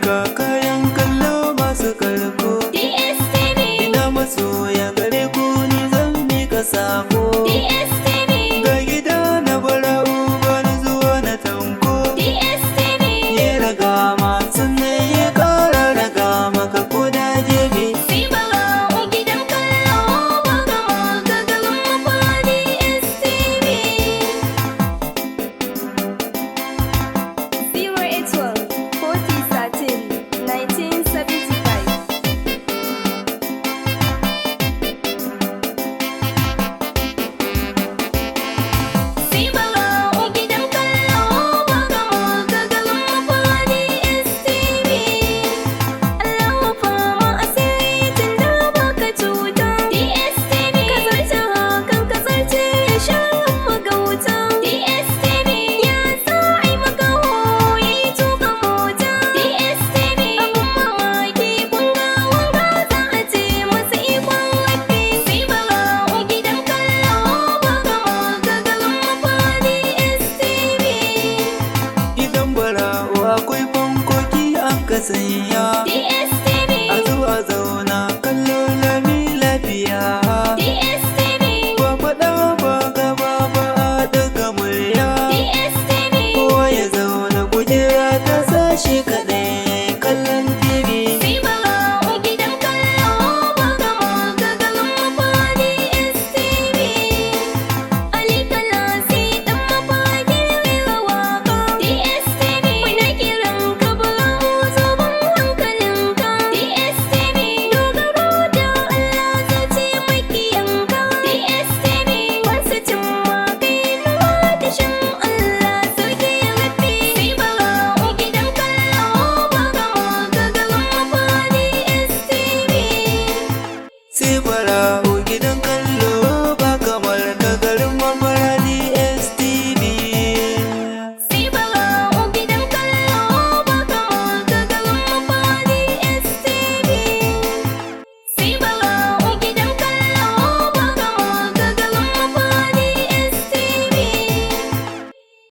ka kayan kallo masu karko. DSTV, Ina masoya gare ku ni zan mika sako. DSTV, Ga gida na bara'u bani zuwa na tanko. DSTV, Ya raga ma sannan ya ƙara raga maka ko da jebi. sai bara'u gidan kallo ba gama gagarin mafa DSTV. 0812 4013 1975. Sai bara'u gidan kallo ba gama gagarin mafa DSTV. Allah fama asiri tun da baka cuta. DSTV, kasarce hakan kasarce ya shayin magauta. DSTV, ya sa ai maka hoyi tuka mota. DSTV, abun mamaki kun ga wanga za a ce masa ikon rabbi. Sai bara'u gidan kallo ba gama gagarin mafa DSTV. Idan bara'u akwai fankoki an ka sanya. DSTV.